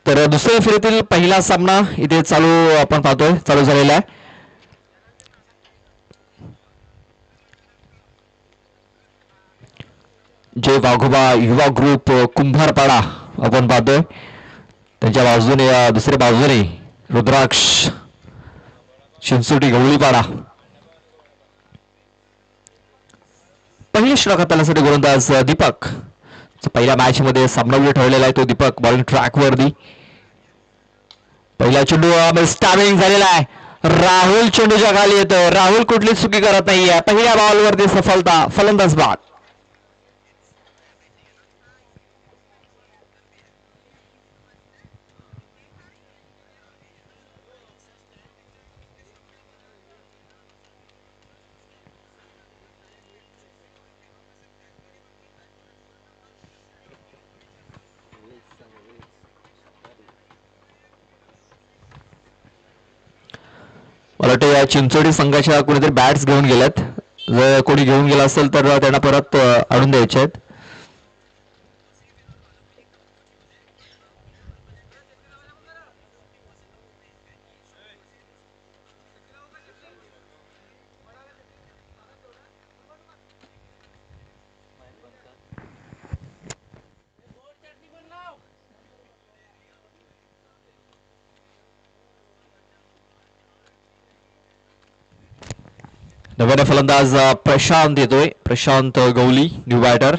तर दुसऱ्या फेरीतील पहिला सामना इथे आपण पाहतोय चालू झालेला आहे. जे वाघोबा युवा ग्रुप कुंभारपाडा आपण पाहतोय त्यांच्या बाजूने दुसऱ्या बाजूने रुद्राक्ष चिंचोटी गवळीपाडा. पहिली षटक हाताळण्यासाठी गोलंदाज दीपक पहिल्या मॅच मध्ये सामनावीर ठेवलेला आहे. तो दीपक बॉलिंग ट्रॅक वरती पहिला चेंडू स्टॅमिंग झालेला आहे. राहुल चेंडूच्या खाली येतोय. राहुल कुठली चुकी करत नाहीये. पहिल्या बॉलवरती सफलता. फलंदाज बाद. मला वाटतं या चिंचोडी संघाच्या कोणीतरी बॅट्स घेऊन गेल्यात. जर कोणी घेऊन गेला असेल तर त्यांना परत आणून द्यायचे आहेत. नव्याने फलंदाज प्रशांत येतोय. Prashant Gawali new batter.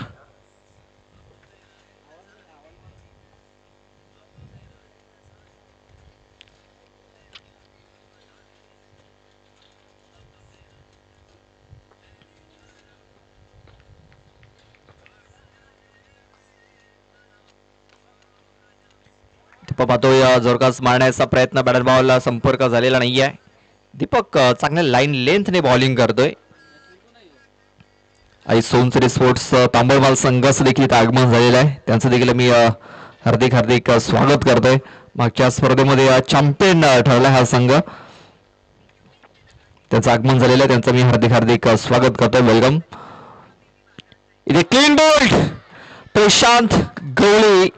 पाहतोय जोरकास मारण्याचा प्रयत्न बॅटर बॉलला संपर्क झालेला नाहीये. दीपक चांगल्या लाईन लेंथने बॉलिंग करतोय. आई सोनसरी स्पोर्ट्स तांबळमाल संघाचं देखील आगमन झालेलं आहे. त्यांचं देखील मी हार्दिक हार्दिक स्वागत करतोय. मागच्या स्पर्धेमध्ये चॅम्पियन ठरला हा संघ. त्याचं आगमन झालेलं आहे. त्यांचं मी हार्दिक हार्दिक स्वागत करतोय. वेलकम. इथे क्लीन बोल्ड प्रशांत गवळी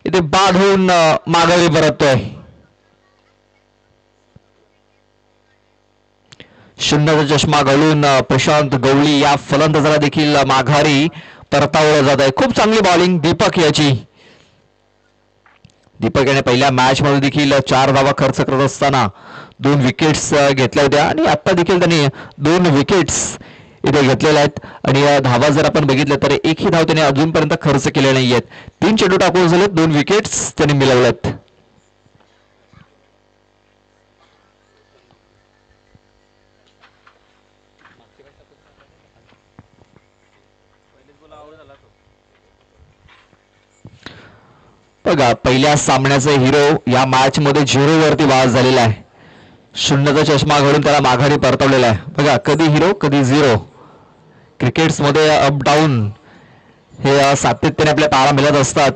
इथे बाद होऊन माघारी परततोय. शून्याचा चष्मा घालून प्रशांत गवळी या फलंदाजाला देखील माघारी परतावलं जात आहे. खूप चांगली बॉलिंग दीपक याची. दीपक याने पहिल्या मॅच मध्ये देखील 4 धावा खर्च करत असताना 2 विकेट्स घेतल्या होत्या आणि आता देखील त्यांनी 2 विकेट्स इथे घेतलेल्या आहेत. आणि या धावा जर आपण बघितलं तर एकही धाव त्याने अजूनपर्यंत खर्च केले नाही आहेत. 3 चेंडू टाकून झालेत. 2 विकेट्स त्यांनी मिळवल्यात. बघा पहिल्या सामन्याचा हिरो या मॅच मध्ये 0 वरती बाद झालेला आहे. शून्याचा चष्मा घालून त्याला माघारी परतवलेला आहे. बघा कधी हिरो कधी 0. क्रिकेट्स मध्ये अप डाऊन हे सातत्याने आपल्या पाहायला मिळत असतात.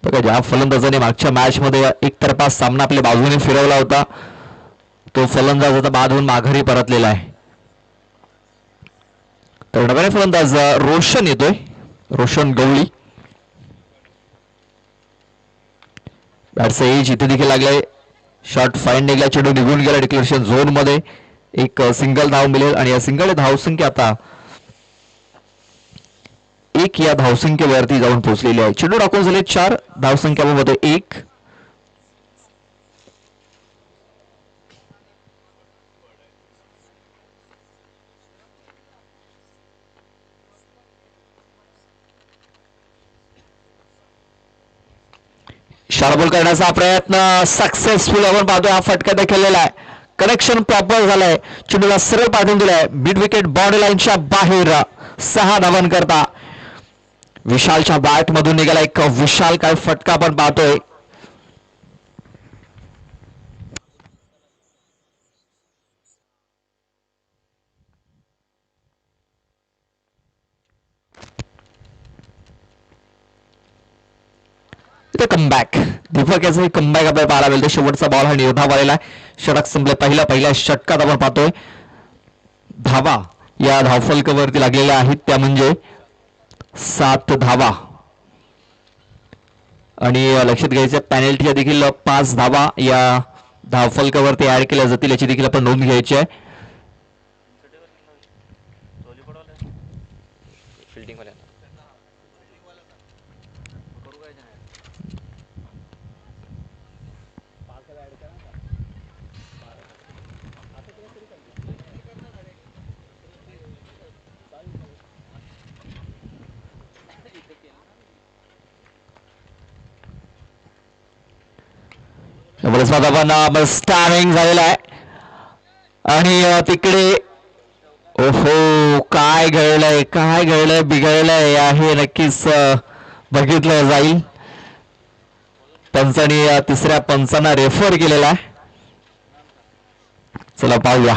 बघा ज्या फलंदाजाने मागच्या मॅच मध्ये एकतर्फा सामना आपल्या बाजूने फिरवला होता तो फलंदाज आता बाद होऊन माघारी परतलेला आहे. तर नव्याने फलंदाज रोशन येतोय. रोशन गवळी. बॅटचा एज इथे देखील लागलाय. शॉट फाईन निघला. चेंडू निघून गेला डिक्लेरेशन झोन मध्ये. एक सिंगल धाव मिळेल आणि या सिंगल धावसंख्या आता 1 या धावसंख्येवरती जाऊन पोहोचलेली आहे. चेंडू टाकून झाले 4 धावसंख्यामध्ये 1. शार्बोल करण्याचा प्रयत्न सक्सेसफुल आपण पाहतोय. हा फटका देखील आहे. कनेक्शन प्रॉपर झालंय. चेंडूला सरळ पाठवून दिलाय. मिड विकेट बाउंड्री लाईनच्या बाहेर 6 धावांकरता विशालच्या बॅट मधून निघाला एक विशाल काय फटका आपण पाहतोय. कमबॅक दीपक याचा कमबॅक आपल्याला पाहायला मिळते. शेवटचा बॉल हा निर्धाव आलेला आहे. षटक संपले. पहिल्या षटकात आपण पाहतोय धावा या धावफलकावरती लागलेल्या आहेत त्या म्हणजे 7 धावा. आणि लक्षात घ्यायचं पॅनल्टीच्या देखील 5 धावा या धावफलकावरती ऍड केल्या जातील याची देखील आपण नोंद घ्यायची आहे. स्टॅमिंग झालेला आहे आणि तिकडे ओहो काय घडलंय बिघडलंय आहे नक्कीच बघितलं जाईल. पंचांनी तिसऱ्या पंचांना रेफर केलेला आहे. चला पाहूया.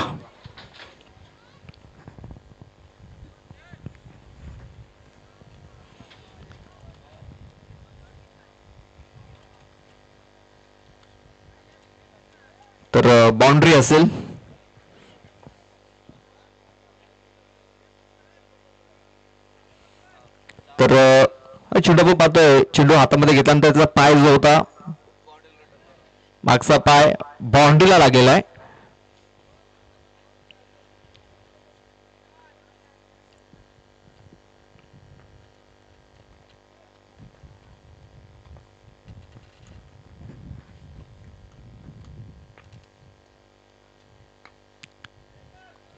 तर बाउंड्री असेल. तर चेंडू आपण पाहतोय चेंडू हातामध्ये घेतल्यानंतर त्याचा पाय जो होता मागचा पाय बाउंड्रीला लागलेला आहे.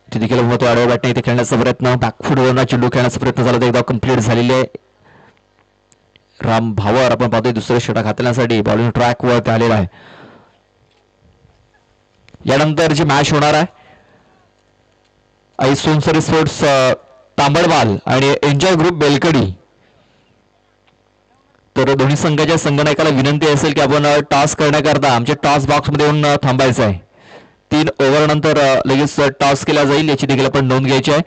देखील महत्व आडव्या बॅटने इथे खेळण्याचा प्रयत्न बॅकफुटवरनं चेंडू खेळण्याचा प्रयत्न झाला तर एकदा कम्प्लीट झालेली आहे. राम भावर आपण पाहतोय दुसरे षटक हाताळण्यासाठी बॉलिंग ट्रॅक वर आलेला आहे. यानंतर जी मॅच होणार आहे आई सोनसरी स्पोर्ट्स तांबडवाल आणि एन्जॉय ग्रुप बेलकडी. तर दोन्ही संघाच्या संघनायकाला विनंती असेल की आपण टॉस करण्याकरता आमच्या टॉस बॉक्स मध्ये येऊन थांबायचं आहे. 3 ओव्हर नंतर लगेच टॉस केला जाईल याची देखील आपण नोंद घ्यायची आहे.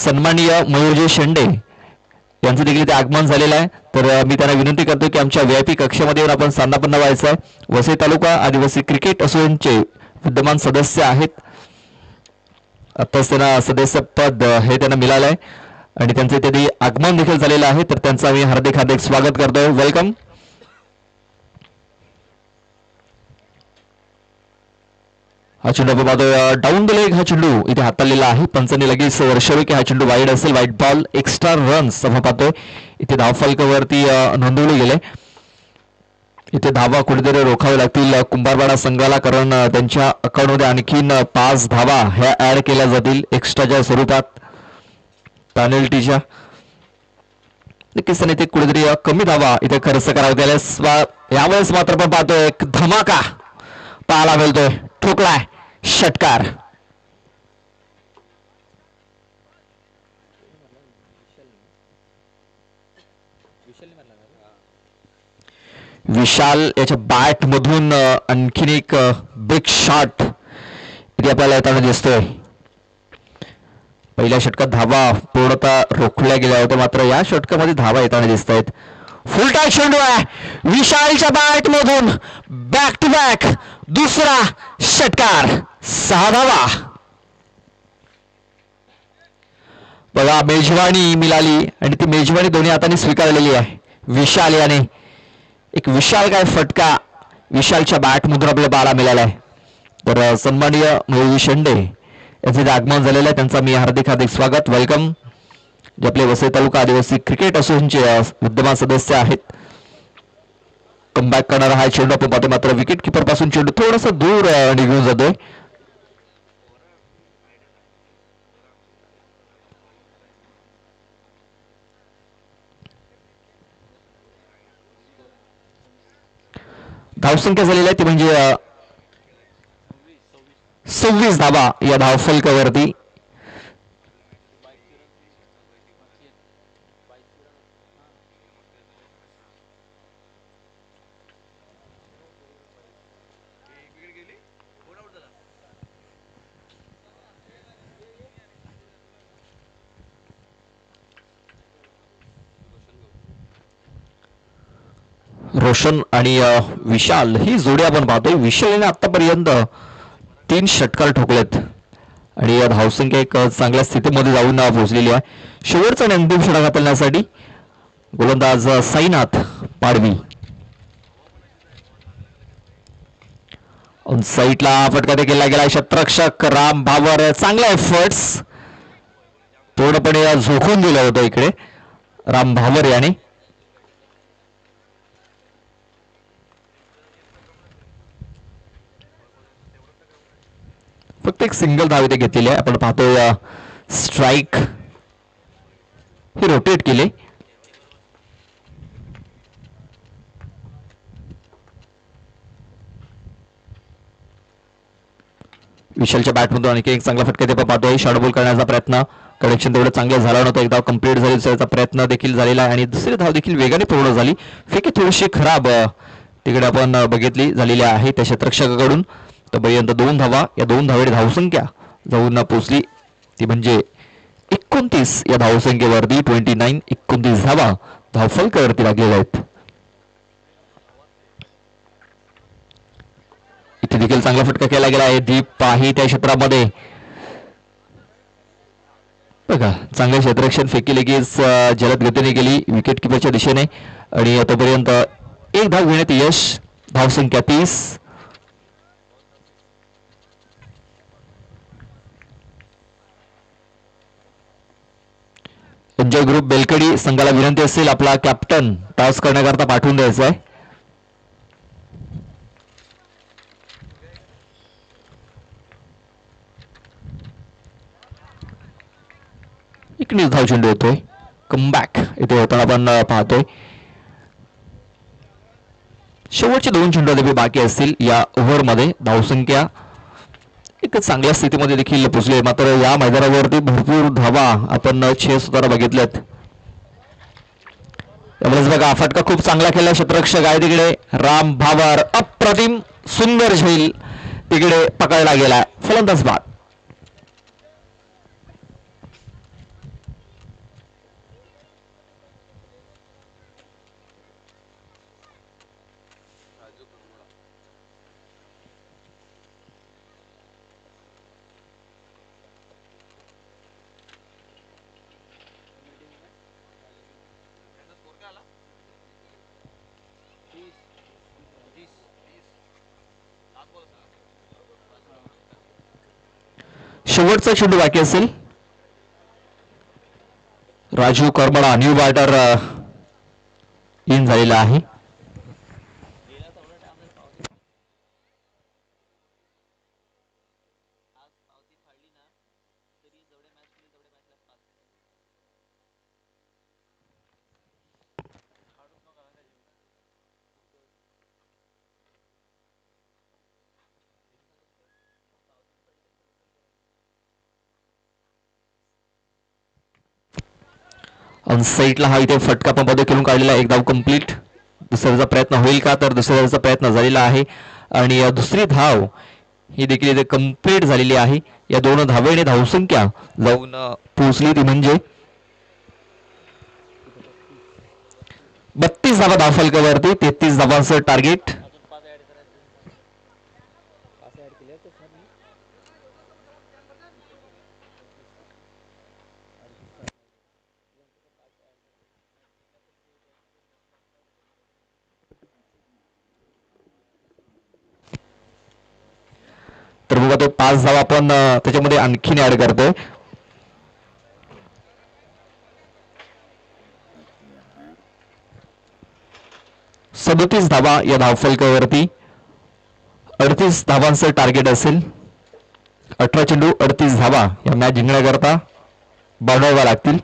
सन्माननीय मयूरजी शेंडे यांचं देखील इथे आगमन झालेलं आहे. तर मी त्यांना विनंती करतो की आमच्या VIP कक्षामध्ये येऊन आपण स्थानापन्न व्हायचं आहे. वसई तालुका आदिवासी क्रिकेट असोसिएशनचे विद्यमान सदस्य आहेत. आताच त्यांना सदस्य पद हे त्यांना मिळालं आहे आणि त्यांचं इथे आगमन देखील झालेलं आहे. तर त्यांचं मी हार्दिक स्वागत करतोय. वेलकम. हा चेंडू पाहतोय डाऊन द लेग. हा चेंडू इथे हाताळलेला आहे. पंचांनी लगेच वर्षावे की हा चेंडू वाईड असेल. वाईट बॉल एक्स्ट्रा रन्स आपण पाहतोय इथे धावफलकावरती नोंदवले गेले. इथे धावा कुठेतरी रोखावे लागतील कुंभारवाडा संघाला कारण त्यांच्या अकाउंटमध्ये आणखीन 5 धावा ह्या ऍड केल्या जातील एक्स्ट्राच्या स्वरूपात पॅनल्टीच्या. नक्कीच त्यांनी इथे कुठेतरी कमी धावा इथे खर्च करावा. यावेळेस मात्र आपण पाहतोय एक धमाका पाहायला मिळतोय. ठोकलाय षटकार. विशाल याच्या बॅट मधून आणखीन एक बिग शॉट इथे आपल्याला येताना दिसतोय. पहिल्या षटकात धावा पूर्णतः रोखल्या गेल्या होत्या मात्र या षटकामध्ये धावा येताना दिसत आहेत. फुल टाय चेंडू आहे विशालच्या बॅट मधून बॅक टू बॅक दुसरा षटकार 6 धावा. बघा मेजवानी मिळाली आणि ती मेजवानी दोन्ही हातांनी स्वीकारलेली आहे विशाल याने. एक विशाल काय फटका विशालच्या बॅट मधून आपल्याला पाहायला मिळाला आहे. तर सन्माननीय मयूर शेंडे यांचे आगमन झालेलं आहे. त्यांचा मी हार्दिक स्वागत वेलकम. जे आपले वसई तालुका आदिवासी क्रिकेट असोसिएशनचे विद्यमान सदस्य आहेत. कमबॅक करणारा हा चेंडू आपण पाहतो मात्र विकेट किपर पासून चेंडू थोडासा दूर निघून जातोय. धावसंख्या झालेली आहे ती म्हणजे 26 धावा या धावफलकावरती. रोशन आणि विशाल ही जोडी आपण पाहतोय. विशालने आतापर्यंत 3 षटकार ठोकलेत आणि या धावसंख्या एक चांगल्या स्थितीमध्ये जाऊन पोहोचलेली आहे. शेवटचा अंतिम षटक हाताळण्यासाठी गोलंदाज साईनाथ पाडवी. साईटला फटका देखील गेला. क्षेत्ररक्षक राम भावर चांगला एफर्ट्स पूर्णपणे झोकून दिलं होतं इकडे राम भावर याने. फक्त एक सिंगल धाव इथे घेतलेली आहे. आपण पाहतोय स्ट्राईक ही रोटेट केले. विशालच्या बॅटमधून आणखी एक चांगला फटका ते पाहतोय. शॉर्ट बॉल करण्याचा प्रयत्न कनेक्शन तेवढं चांगलं झालं नव्हतं. एक धाव कंप्लीट झाली त्याचा प्रयत्न देखील झालेला आहे आणि दुसरी धाव देखील वेगाने पूर्ण झाली. फेकी थोडीशी खराब तिकडे आपण बघितली झालेली आहे त्या क्षेत्ररक्षकाकडून. तोपर्यंत 2 धावा या 2 धावेची धावसंख्या जाऊन पोहोचली ती म्हणजे 29 या धावसंख्येवरती 29 धावा धावफलकावरती लागलेल्या आहेत. इथे देखील चांगला फटका केला गेला आहे. दीप आहे त्या क्षेत्रामध्ये बघा चांगले क्षेत्ररक्षण फेकी लगेच जलद गतीने गेली विकेट किपरच्या दिशेने आणि तोपर्यंत एक धाव घेण्यात यश. धावसंख्या 30. एन्जॉय ग्रुप बेलकडी संघाला विनंती असेल आपला कॅप्टन टॉस करण्याकरता पाठवून द्यायचा आहे. एक धाव चेंडू येतोय. कमबॅक इथे होताना आपण पाहतोय. शेवटचे 2 चेंडू देखील बाकी असतील या ओव्हरमध्ये. धावसंख्या एक चांगल्या स्थितीमध्ये देखील पोहोचली. मात्र या मैदानावरती भरपूर धावा आपण चेस होताना बघितल्यात. त्यामुळेच बघा फटका खूप चांगला केला क्षेत्ररक्षक आहे तिकडे राम भावर. अप्रतिम सुंदर झेल तिकडे पकडला गेला. फलंदाज बाद. शेवटचा चेंडू बाकी असेल. Raju Karmala new batter in झालेला आहे. साईडला हा इथे फटका पंप खेळून काढलेला एक धाव कंप्लीट. दुसऱ्याचा प्रयत्न होईल का तर दुसऱ्याचा प्रयत्न झालेला आहे आणि दुसरी धाव ही देखील इथे कंप्लीट झालेली आहे. या 2 धावेने धावसंख्या जाऊन पोहोचली ती म्हणजे 32 धावा धावफलकावरती. 33 धावांचं टार्गेट. तर बघा तो 5 धावा आपण त्याच्यामध्ये आणखीन ऍड करतोय. सदोतीस धावा या धावफलकावरती. 38 धावांचं टार्गेट असेल. 18 चेंडू 38 धावा या मॅच जिंकण्याकरता बनवाव्या लागतील.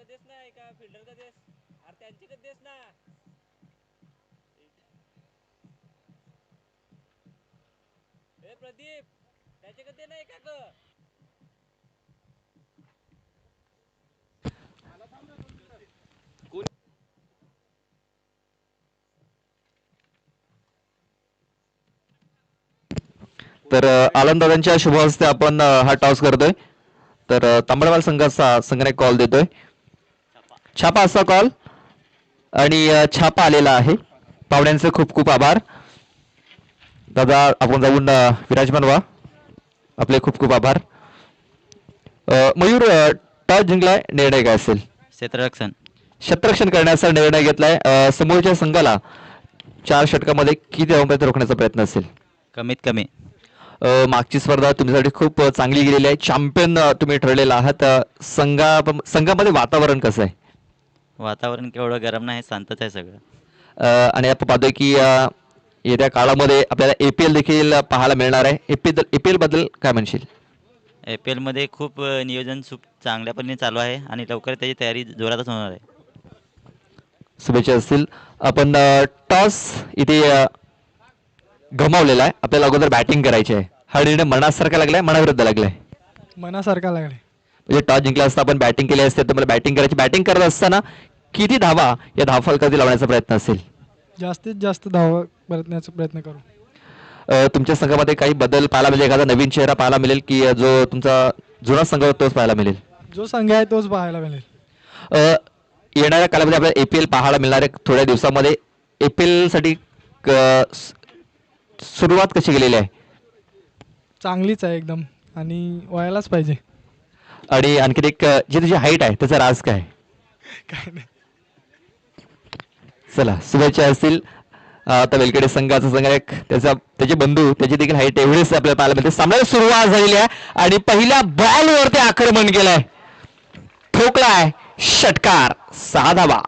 देश ना एका फिल्डर का देश अरे त्यांचे देश ना ए प्रदीप त्याचे दे ना एका तर आनंददादांच्या शुभ हस्ते आपण हा टॉस करतोय. तर तांबडवाल संघाचा संघाने कॉल देतोय. छापा असा कॉल आणि छापा आलेला आहे. पाहुण्यांचे खूप खूप आभार. दादा आपण जाऊन विराजमान व्हा. आपले खूप खूप आभार. मयूर टॉस जिंकलाय, निर्णय काय असेल? क्षेत्ररक्षण. क्षेत्ररक्षण करण्याचा निर्णय घेतलाय. समोरच्या संघाला 4 षटकामध्ये किती धावांपर्यंत रोखण्याचा प्रयत्न असेल? कमीत कमी. मागची स्पर्धा तुमच्यासाठी खूप चांगली गेलेली आहे. चॅम्पियन तुम्ही ठरलेला आहात. संघामध्ये वातावरण कसं आहे? वातावरण केवढं गरम नाही, शांतच आहे सगळं. आणि आपण पाहतोय की येत्या काळामध्ये आपल्याला APL देखील पाहायला मिळणार आहे. APL बद्दल काय म्हणशील? APL मध्ये खूप नियोजन खूप चांगल्या पद्धतीने चालू आहे आणि लवकर त्याची तयारी जोरातच होणार आहे. शुभेच्छा असतील. आपण टॉस इथे गमावलेला आहे. आपल्याला अगोदर बॅटिंग करायची आहे. हा निर्णय मनासारखा लागलाय, मनाविरुद्ध लागलाय? मनासारखा लागले. म्हणजे टॉस जिंकला असता आपण बॅटिंग केली असते, तर मला बॅटिंग करायची. बॅटिंग करत असताना किती धावा या धावफलकावरती लावण्याचा प्रयत्न असेल? जास्तीत जास्त धावा करण्याचा प्रयत्न करू. तुमच्या संघामध्ये काही बदल पाहायला मिळेल? एखादा नवीन चेहरा पाहायला मिळेल की जो तुमचा जुना संघ होता तोच पाहायला मिळेल? जो संघ आहे तोच पाहायला मिळेल. येणाऱ्या काळामध्ये आपल्याला APL पाहायला मिळणार आहे थोड्या दिवसामध्ये. APL साठी सुरुवात कशी गेलेली आहे? चांगलीच आहे एकदम आणि व्हायलाच पाहिजे. आणि आणखी एक जी तुझी हाईट आहे त्याचा राज काय? काय नाही. चला शुभेच्छा असतील. आता वेलकडे संघाचा संघ एक त्याचे बंधू त्याची देखील हाईट एवढीच आपल्याला पाहायला मिळते. सामन्याला सुरुवात झालेली आहे आणि पहिल्या बॉलवरती आक्रमण केलंय. ठोकलाय षटकार. 6 धावा.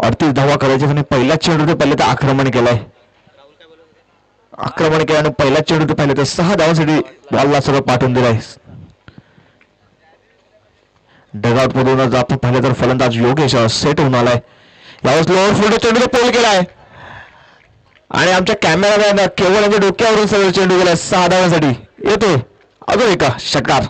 38 धावा करायचे आणि पहिल्याच चेंडूवर पहिले तर आक्रमण केलंय. आक्रमण केलं आणि पहिल्याच चेंडूवर पहिले तर 6 धावांसाठी बॉलला सगळं पाठवून दिलाय. डगआउट मधून जातो पहिले तर फलंदाज योगेश सेट होऊन आलाय. यावेळेस लोअर फुल्ड चेंडूने पोल केलाय आणि आमच्या कॅमेरामॅन केवळ यांच्या डोक्यावरून सगळं चेंडू गेलाय. 6 धावांसाठी येतो अजून एका षटकार.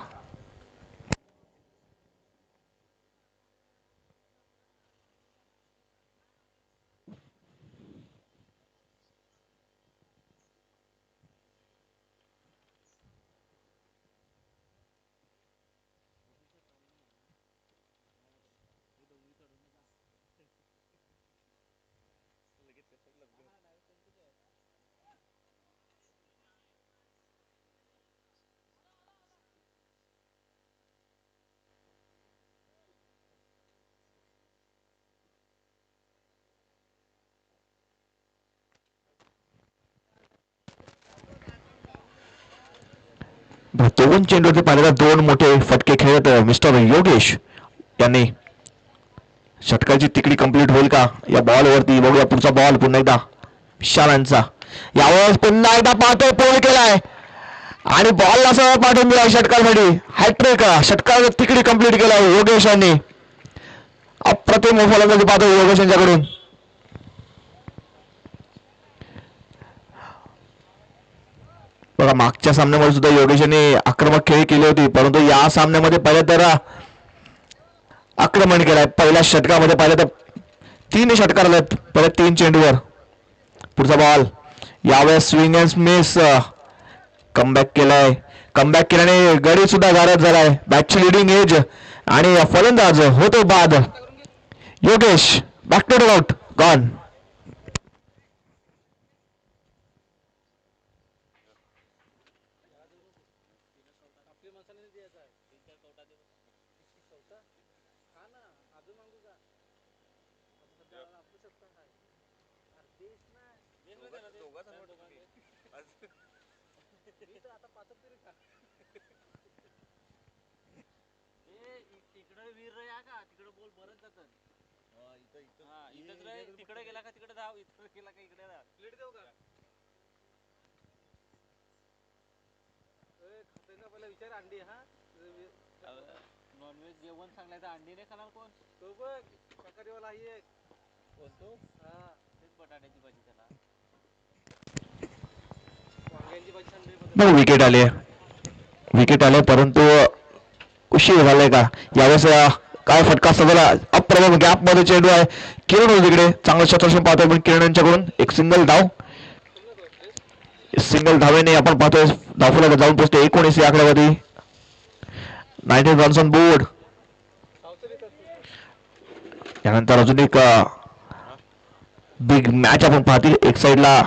दोन चेंडूवरती पाहिलेला 2 मोठे फटके खेळत मिस्टर योगेश यांनी षटकाची तिकडी कंप्लीट होईल का या बॉलवरती? बघूया पुढचा बॉल पुन्हा एकदा विशालांचा. यावेळेस पुन्हा एकदा पाहतोय पोल केलाय आणि बॉलला सह पाठवून दिलाय षटकासाठी. हॅट्रिक षटकार तिकडी कंप्लीट केलाय योगेश यांनी. अप्रतिम फलंदाजी पाहतो योगेश यांच्याकडून. बघा मागच्या सामन्यामध्ये सुद्धा योगेशाने आक्रमक खेळी केली होती, परंतु या सामन्यामध्ये पहिले तर आक्रमण केलंय. पहिल्या षटकामध्ये पाहिलं तर 3 षटकार आलेत परत 3 चेंडूवर. पुढचा बॉल यावेळेस स्विंग अँड मिस. कमबॅक केल्याने गडी सुद्धा गारद झालाय. बॅटची लिडिंग एज आणि फलंदाज होतो बाद. Yogesh back to out gone. तिकडे गेला का तिकडे धाव, इकडे गेला का इकडे धाव. प्लेट देऊ का? पहिला विचार अंडी. हा नॉनव्हेज जेवण सांगलाय तर अंडी नाही खाणार कोण? तो बघ शाकाहारीवाला ही एक बोलतो. हा तेच बटाट्याची भाजी त्याला. वांग्याची भाजी सांगली. विकेट आले परंतु उशीर झालाय का यावेळेस काय फटका सजला, अप्रभाव गॅप मध्ये चेंडू आहे. किरण होते तिकडे, चांगलं क्षेत्ररक्षण पाहतोय पण किरण यांच्याकडून एक सिंगल धाव. सिंगल धावेने आपण पाहतोय धावफलक जाऊन पोहोचते 19 या आकड्यावरती. 19 रन्स ऑन बोर्ड. यानंतर अजून एक बिग मॅच आपण पाहतील. एक साइडला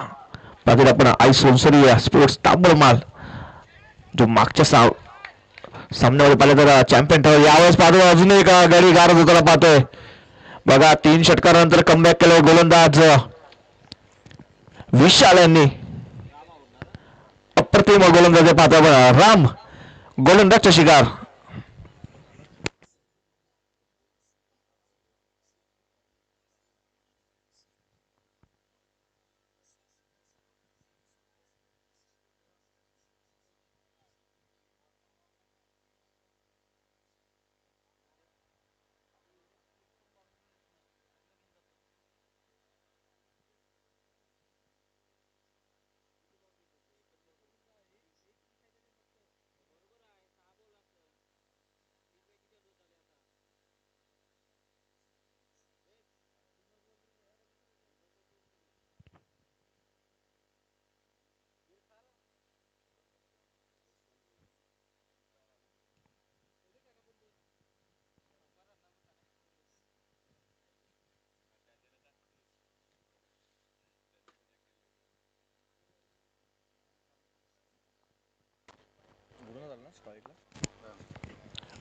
पाहतील आपण आई सोनसरी स्पोर्ट्स तांबडमाल, जो मागच्या सामन्यामध्ये पाहिलं तर चॅम्पियन ठरला. यावेळेस पाहतो अजून एक गडी गारच होताना पाहतोय बघा. 3 षटकारानंतर कमबॅक केलं गोलंदाज विशाल यांनी. अप्रतिम गोलंदाज पाहतोय आपण. राम गोलंदाजचा शिकार.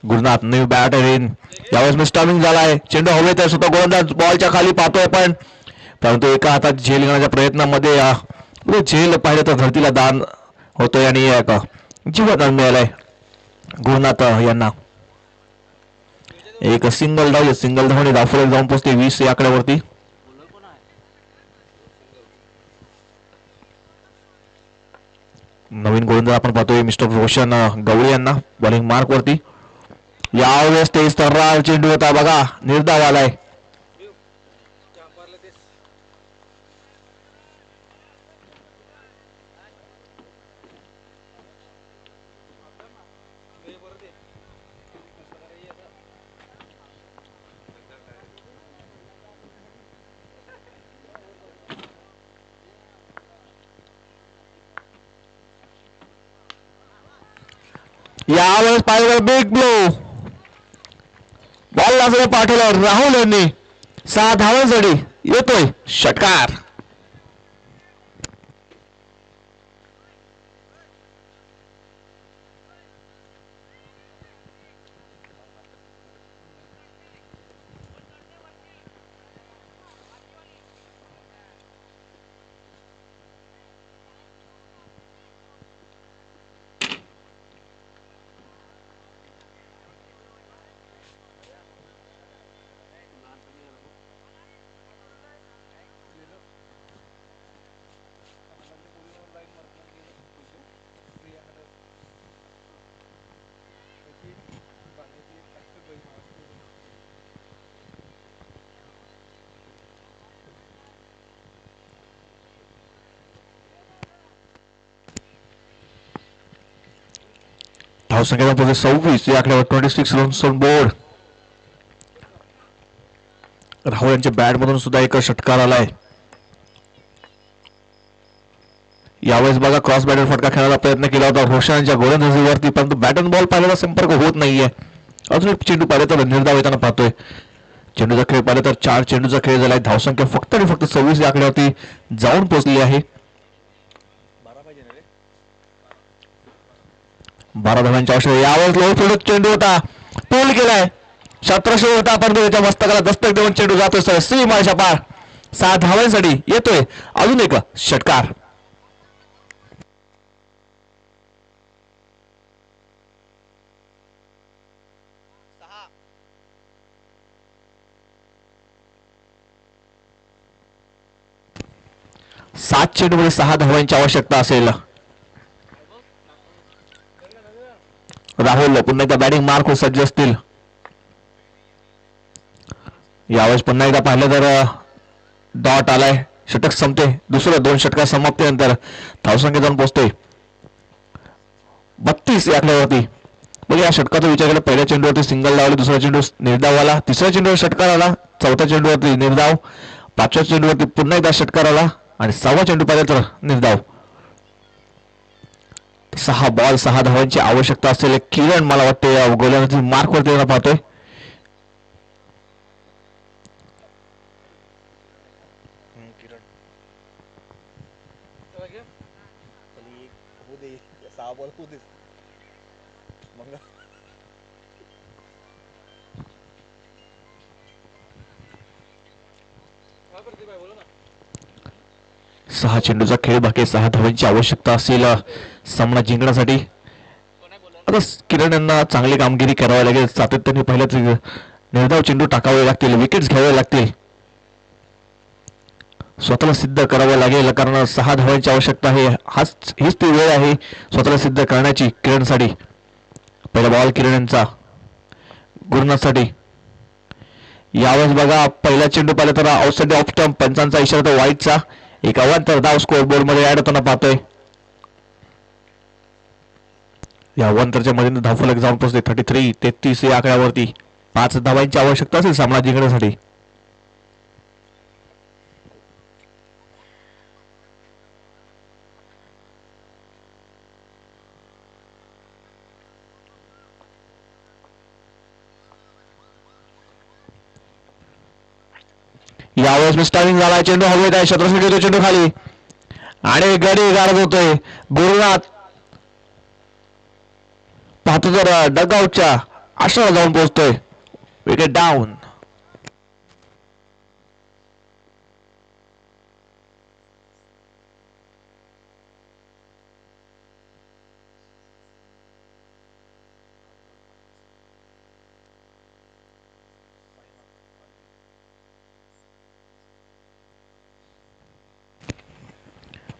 Gurunath new batter in. यावेळेस मिस्टर्मिंग झालाय. चेंडू हवेत आहे, स्वतः गोलंदाज बॉलच्या खाली पाहतोय पण परंतु एका हातात झेल घेण्याच्या प्रयत्नामध्ये झेल पाहिलं तर धरतीला दान होतोय आणि एक जीवदान मिळालंय गुरुनाथ यांना. एक सिंगल धाव, सिंगल धावने धावफलक जाऊन पोहोचते 20 या आकड्यावरती. नवीन गोलंदाज आपण पाहतोय मिस्टर रोशन गवळी यांना बॉलिंग मार्क वरती. यावेळेस तेज तर्रार चेंडू होता बघा, निर्धाव आलाय. यावेळेस पाहिलं बिग ब्लो, बॉल लागला पाठवलं राहुल यांनी. 6 धावांसाठी येतोय षटकार. धावसंख्या 26 या आकड्यावर 26 रन्स ऑन बोर्ड. राहुल यांच्या बॅट मधून सुद्धा एक षटकार आलाय. यावेळेस बघा क्रॉस बॅटर फटका खेळायचा प्रयत्न केला होता रोशनच्या गोलंदाजीवरती, परंतु बॅट अँड बॉल पाहिलेला संपर्क होत नाहीये. अजून एक चेंडू पाहिलं तर निर्धाव येताना पाहतोय. चेंडूचा खेळ पाहिलं तर 4 चेंडूचा खेळ झालाय. धावसंख्या फक्त आणि फक्त 26 या आकड्यावरती जाऊन पोहोचली आहे. 12 धावांच्या आवश्यक. यावेळेस लो फील्ड चेंडू होता, पूल केलाय. 1700 होता परंतु त्याच्या मस्तकाला दस्तक देऊन चेंडू जातोय सर सीमाच्या पार. 6 धावांसाठी येतोय अजून एक षटकार. सात चेंडूमध्ये 6 धावांची आवश्यकता असेल. राहुल पुन्हा एकदा बॅटिंग मार्क सज्ज असतील. यावेळेस पुन्हा एकदा पाहिलं तर डॉट आलाय. षटक संपते. दुसरं 2 षटका समाप्तीनंतर धावसंख्या जाऊन पोहोचते 32 या आकड्यावरती. मग या षटकाचा विचार केला, पहिल्या चेंडूवरती सिंगल लावले, दुसरा चेंडू निर्धाव आला, तिसऱ्या चेंडूवर षटकार आला, चौथ्या चेंडूवरती निर्धाव, पाचव्या चेंडूवरती पुन्हा एकदा षटकार आला आणि 6वा चेंडू पाहिला तर निर्धाव. 6 बॉल 6 धावांची आवश्यकता असलेले किरण मला वाटते या गोलंदाजी मार्क वरती येताना पाहतोय. चला घे. काय करते बाई, बोला ना. 6 चेंडूचा खेळ बाकी, 6 धावांची आवश्यकता असेल सामना जिंकण्यासाठी. कोण आहे बोला? आता किरण यांना चांगली कामगिरी करावी लागेल, सातत्याने पहिल्याच निर्धाव चेंडू टाकावे लागतील, विकेट्स घ्यावे लागतील, स्वतःला सिद्ध करावं लागेल, कारण 6 धावांची आवश्यकता आहे. हीच ती वेळ आहे स्वतःला सिद्ध करण्याची किरणसाठी. पहिला बॉल किरण यांचा गुरुनाथसाठी. यावेळेस बघा पहिला चेंडू पाहिला तर आउटसाइड ऑफ स्टंप, पंचांचा इशारा तर वाईटचा. एक अवांतर धाव स्कोअर बोर्ड मध्ये ऍड होताना पाहतोय. या अवांतरच्या मध्ये धावफलक जाऊन पोहोचते 33 या आकड्यावरती. 5 धावांची आवश्यकता असेल सामना जिंकण्यासाठी. यावेळेस मिस्टारिंग झाला, चेंडू हवेत आहे, क्षेत्रफळ घेतो चेंडू खाली आणि गडी गारद होतोय. गुरुनाथ पाहतो तर डगआउटच्या आश्रयाला जाऊन पोहोचतोय. Wicket down.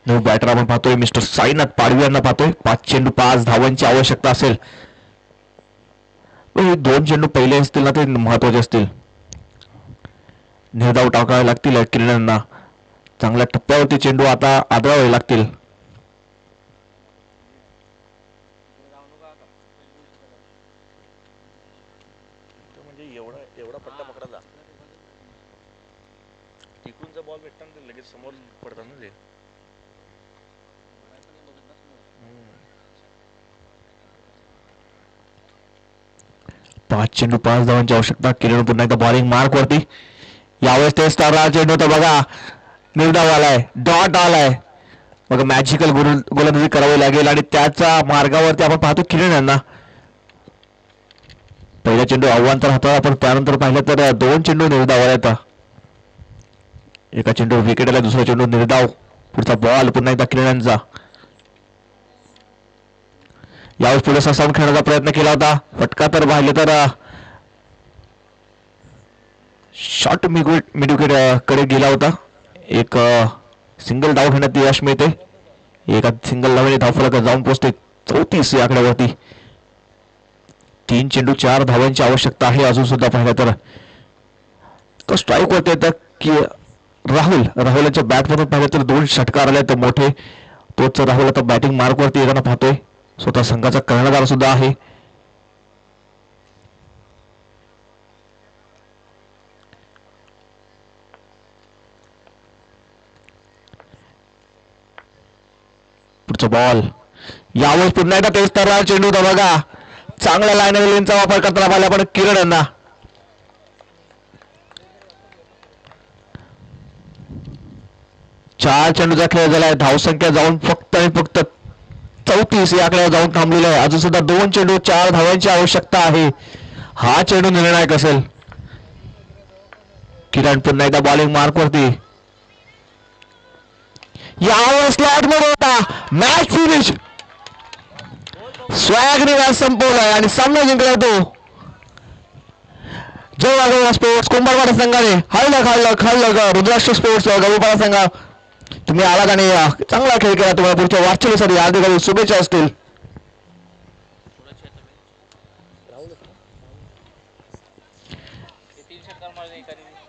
न्यू बॅटर आपण पाहतोय मिस्टर साईनाथ पाडवी यांना पाहतोय. 5 चेंडू 5 धावांची आवश्यकता असेल. 2 चेंडू पहिले असतील ना ते महत्वाचे असतील. निर्धाव टाकावे लागतील किरणांना. चांगल्या टप्प्यावरती चेंडू आता आदळावे लागतील. म्हणजे एवढा पट्टा पकडायचा टिकूनचा बॉल भेटता ना ते लगेच समोर पडतात ना ते. 5 चेंडू 5 धावांची आवश्यकता. किरण पुन्हा एकदा बॉलिंग मार्क वरती. यावेळेस ते स्टार चेंडू तर बघा निर्धाव आलाय, डॉट आलाय. बघा मॅजिकल गोलंदाजी करावी लागेल आणि त्याच्या मार्गावरती आपण पाहतो किरण यांना. पहिला चेंडू अवांतर हाताळला, पण त्यानंतर पाहिलं तर 2 चेंडू निर्धाव आले. एका चेंडू विकेट आला, दुसरा चेंडू निर्धाव. पुढचा बॉल पुन्हा एकदा किरण यांचा. यावेळेस पुढे सावून खेळण्याचा प्रयत्न केला होता, फटका तर पाहिले तर शॉर्ट मिड विकेट कडे गेला होता. एक सिंगल डाव घेण्यात यश मिळते. एका सिंगल धावेने धावफलक जाऊन पोहोचते 34 या आकड्यावरती. 3 चेंडू 4 धावांची आवश्यकता आहे. अजून सुद्धा पाहिलं तर तो स्ट्राईक वरती येतं की राहुल यांच्या बॅट मधून पाहिलं तर 2 षटकार आले तर मोठे. तोच राहुल आता बॅटिंग मार्क वरती येताना पाहतोय. स्वतः संघाचा कर्णधार सुद्धा आहे. पुढचा बॉल. यावेळेस पुन्हा एकदा तेच तर चेंडू होता बघा. चांगला लाईन लेनचा वापर करताना पाहिला आपण किरण यांना. चार चेंडूचा खेळ झालाय. धावसंख्या जाऊन फक्त आणि फक्त 34 या आकड्यावर जाऊन थांबलेला आहे. अजून सुद्धा 2 चेंडू 4 धावांची आवश्यकता आहे. हा चेंडू निर्णायक असेल. किरण पुन्हा एकदा बॉलिंग मार्क वरती. यावेळेस स्लॉट मध्ये होता. Match finish. स्वॅगने मॅच संपवलाय आणि सामना जिंकलाय तो जय वाघोबा स्पोर्ट्स कुंभारवाडा संघाने. हळलं रुद्राक्ष स्पोर्ट्स गरुपाडा संघा तुम्ही आलात आणि चांगला खेळ केला. तुम्हाला पुढच्या वाटचालीसाठी हार्दिक शुभेच्छा असतील. हे 3 षटकार मारले एका दिवशी.